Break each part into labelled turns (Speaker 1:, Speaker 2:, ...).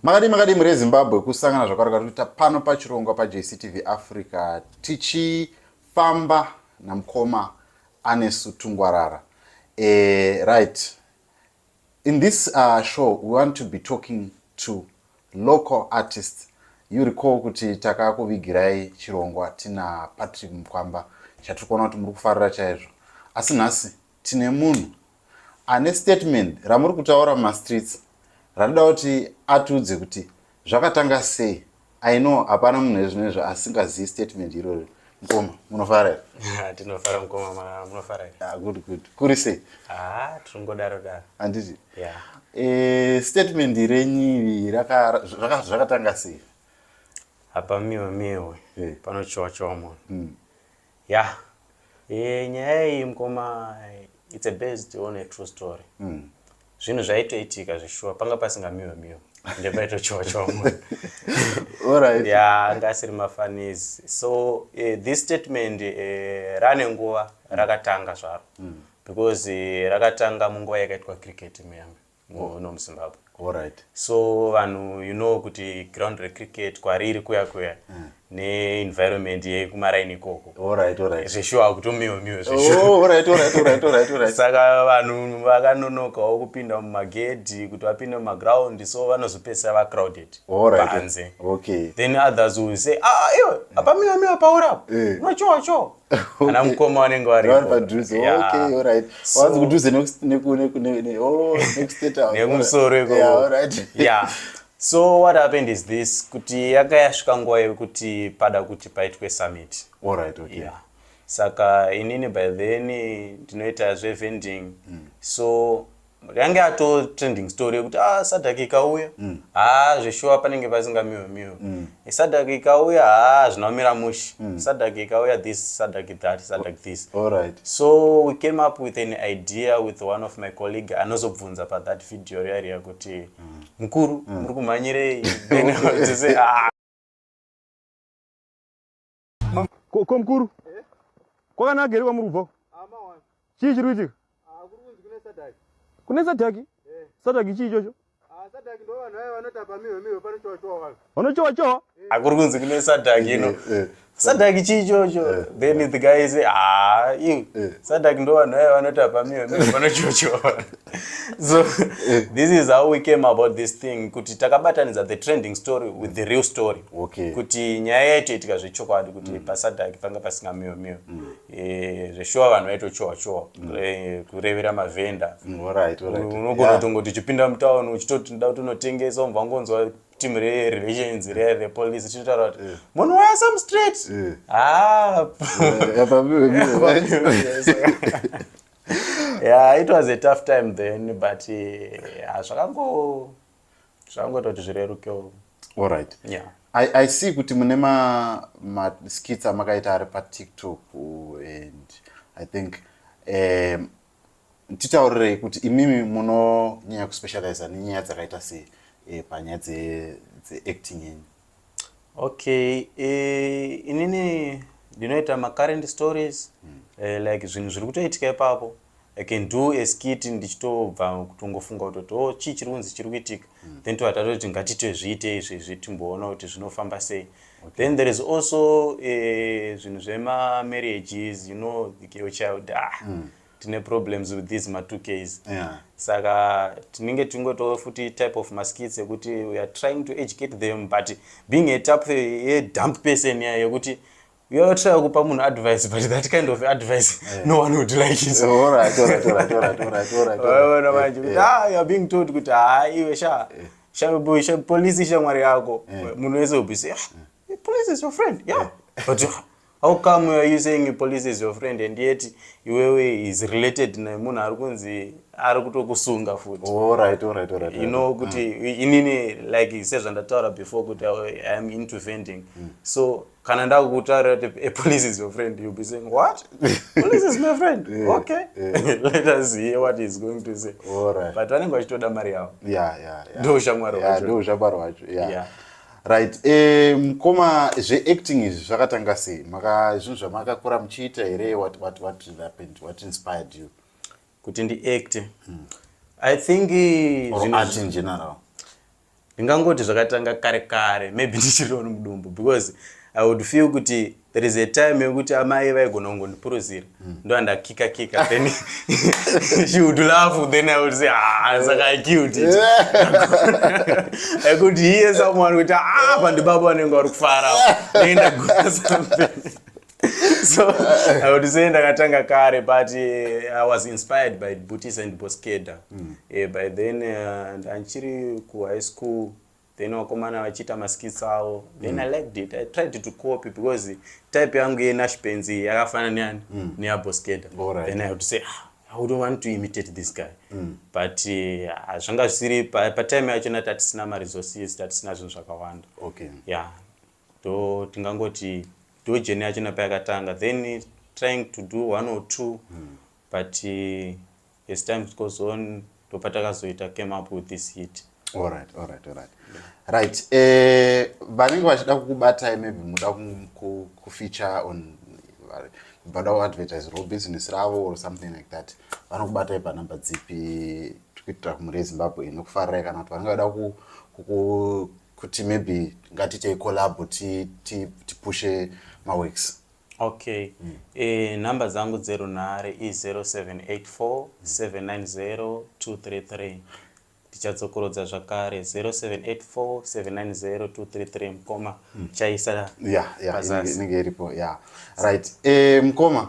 Speaker 1: Makadi mure Zimbabwe kusangana zvakareka kuita pano pachirongwa pa JCTV Africa tichifamba namukoma Anesu Tungwarara. Right. In this show we want to be talking to local artists. You recall kuti takakuvigirai chirongwa tina Patrick Mkwamba chatukona kuti muri kufarira chaizvo. Asi nhasi tine munhu ane statement ramuri kutaura muma streets ranoda kuti atudze kuti zvakatanga sei. I know hapana munhu ezvinezvo asingazivi statement iroro. Mkoma munofara here?
Speaker 2: Tinofara mkoma munofara here?
Speaker 1: Good. Kuri sei?
Speaker 2: Tingodaro.
Speaker 1: Handiti?
Speaker 2: Yeah.
Speaker 1: Statement renyu zvakatanga sei?
Speaker 2: Hapaimhwe panochowa munhu. Yeah. Nyaya iyi mkoma, it's based on a true story. Zvinhu zvaitoitika zvishua panga pasingamihwe ndepaitochowa munhu.
Speaker 1: Alright.
Speaker 2: Yeah, ngasiri mafanizi. So this statement rane nguva rakatanga zvaro. Because rakatanga munguva yakaitwa cricket no muZimbabwe.
Speaker 1: Alright.
Speaker 2: So vanhu kuti ground recricket kwariri kuya ne environment yekumaraini ikoko.
Speaker 1: Alright.
Speaker 2: Zvishua kuti mihwe
Speaker 1: Alright.
Speaker 2: Saka vanhu vakanonokawo kupinda mumagedhi kuti vapinde mumaground, so vanozopesa crowded.
Speaker 1: Alright. Okay.
Speaker 2: Then others will say, iwe hapamihwe paurapo unochowa. Ana mukoma wanenge varipo.
Speaker 1: Okay, alright. Wanzi kudhuze next state.
Speaker 2: Nekumusoro iko.
Speaker 1: Yeah, alright.
Speaker 2: Yeah. So what happened is this, kuti yakayasvika nguva yekuti pada kuti paitwe summit.
Speaker 1: Alright, okay.
Speaker 2: Yeah. Saka inini by then ndinoita vending. So yange ato trending story yekuti sadhaki ikauya. Zvishua panenge pasingamihwe. Sadhaki ikauya zvinomira mushi. Sadhaki ikauya this, sadhaki that, sadhaki this.
Speaker 1: Alright.
Speaker 2: So we came up with an idea with one of my colleagues anozobvunza pa that video area kuti mukuru muri kumhanyirei. Then to say
Speaker 3: ko mukuru kwakanagere kwamuri kubva chii chiri kuitika? Kune sadhaki? Sadhaki chii ichocho?
Speaker 4: Sadhaki ndo vanhu vaya vanotapa mihwe panochowa.
Speaker 3: Vanochowa?
Speaker 2: Akuri kunzi kune sadhaki sadhaki chii ichocho? Then the guy say sadhaki ndo vanhu vaya vanotapa mihwe panochowa. So this is how we came about this thing, kuti takabatanidza the trending story with the real story.
Speaker 1: Okay.
Speaker 2: Kuti nyaya yaitoitika zvechokwadi kuti pasadhaki panga pasingamihwe. Zvishua vanhu vaitochowa kurevera mavhenda.
Speaker 1: Alright.
Speaker 2: Unogona kutongoti uchipinda mutauni uchitoti nda kuti unotengesa umva ngonzwa team relations repolice chitaura kuti munhu waya some straight. Yeah, it was a tough time then, but zvakangoti zvirerukewo.
Speaker 1: Alright.
Speaker 2: Yeah.
Speaker 1: I see kuti mune ma skits amakaita ari pa TikTok, and I think titaurire kuti imimi munonyanya kuspecialize nenyaya dzakaita sei panyaya dzeacting yenyu.
Speaker 2: Okay, inini ndinoita current stories, like zvinhu zviri kutoitika ipapo. I can do a skit ndichitobva kutongofunga kuti chii chiri kunzi chiri kuitika, then tovatati ngatitozviite izvi timboona kuti zvinofamba sei. Then there is also zvinhu zvema-marriages, the girl child, tine problems with these ma2Ks. Saka tinenge tingoto futi type of maskits yekuti we are trying to educate them, but being a type a dump person yekuti we are trying kupa munhu advice, but that kind of advice no one would like it.
Speaker 1: Alright.
Speaker 2: You are being told kuti iwe police shamwari yako. Munhu wese will be say, police is your friend. Yeah. But how come you saying police is your friend and yet iwewe is related na munhu ari kunzi ari kutokusunga futi?
Speaker 1: Alright.
Speaker 2: You know kuti inini like sezvandataura before kuti I am into vending. So kana ndakutaura kuti a police is your friend, you'll be saying what? Police is my friend. Okay. Let us hear what he's going to say.
Speaker 1: Alright.
Speaker 2: But vanenge vachitoda mari yavo.
Speaker 1: Yeah.
Speaker 2: Ndo shamwari wacho.
Speaker 1: Ndo shamwari wacho.
Speaker 2: Yeah.
Speaker 1: Right. Mkoma zveacting izvi zvakatanga sei? Zvinhu zvamakakura muchiita here? What happened? What inspired you?
Speaker 2: Kuti ndi act. I think
Speaker 1: or art in general.
Speaker 2: ndingangoti zvakatanga kare maybe ndichiriwo mudumbu, because I would feel kuti there is a time yekuti amai vaigona kungondipuruzira ndo andakika then she would laugh, then I would say saka I killed it. I could hear someone with pandibaba vanenge vari kufara ndagona something. So I would say ndakatanga kare, but I was inspired by Buddhist and Boskeda. By then ndanchiri ku high school, then wakomana vachita maskits avo, then I liked it. I tried to copy because type yangu yenashpenzi yakafanana neyaBoskeda. Then I would say I would want to imitate this guy. But zvanga zvisiri patime yachona tatisina maresources, tatisina zvinhu zvakawanda. Yeah. Do tingangoti do journey yachona payakatanga, then trying to do one or two, but as time goes on ndopatakazoita came up with this hit.
Speaker 1: All right. Right. Vanenge vachida kukubatai, maybe muda kufeature on vada kuadvertise ro business ravo or something like that, vanokubatai panamba dzipi kuitira kumuri yeZimbabwe inokufarira, kana kuti vanenge vada kuti maybe ngatite collab tipushe maworks?
Speaker 2: Okay. Number zangu 0 is 0784 790 233. Tichatsokorodza zvakare 0784 790 233 mukoma chaisa
Speaker 1: inenge iripo. Right. Mukoma,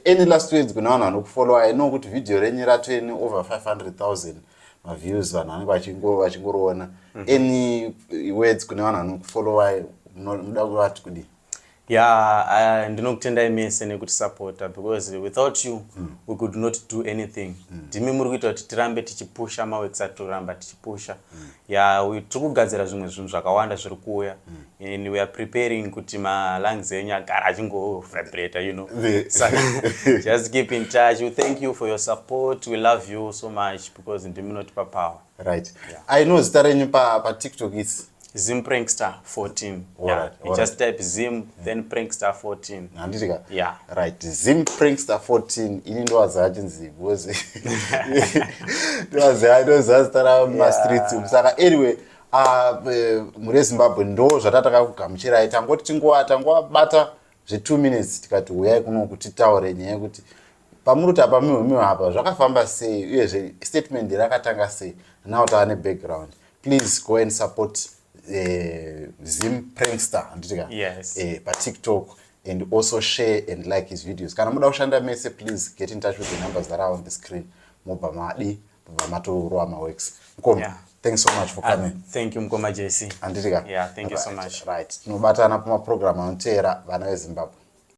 Speaker 1: any last words kuna vanhu vanokufollow? I know kuti video renyu ratweni over 500,000 views, vanhu vanenge vachingoroona. Any words kuna vanhu vanokufollow muda kuvati kudi? Ndinokutendai mese nekuti supporter, because without you we could not do anything. Ndimi muri kuita kuti tirambe tichipusha maworks atoramba tichipusha. Tiri kugadzira zvimwe zvinhu zvakawanda zviri kuuya, and we are preparing kuti malungs enyu agara achingo vibrate, you know. Just keep in touch. We thank you for your support. We love you so much, because ndimi notipa power. Right. I know zita renyu pa TikTok is
Speaker 2: Zim Prankster 14. You just type Zim, then Prankster 14.
Speaker 1: Andika?
Speaker 2: Yeah.
Speaker 1: Right. Zim Prankster 14. Ini ndo wazachinzi boze. Ndo zazitara streets. Saka anyway, muri Zimbabwe ndo zvatataka kugamuchirai. Tangoti tangobata 2 minutes tikati uyai kuno kuti taure nyaya yekuti pamuruti apa mihwe apa zvakafamba sei uye statement rakatanga sei. Now taane background. Please go and support Zim Prankster,
Speaker 2: yes,
Speaker 1: pa TikTok, and also share and like his videos. Kana muda kushanda mese, please get in touch with the numbers that are on the screen. Mobamadi, Bamato Roma Works. Mkoma, thanks so much for coming.
Speaker 2: Thank you, Mkoma JC.
Speaker 1: Anditika.
Speaker 2: Yeah, thank you so much.
Speaker 1: Right. Nobata na puma program on Tera, Vana Zimbabwe.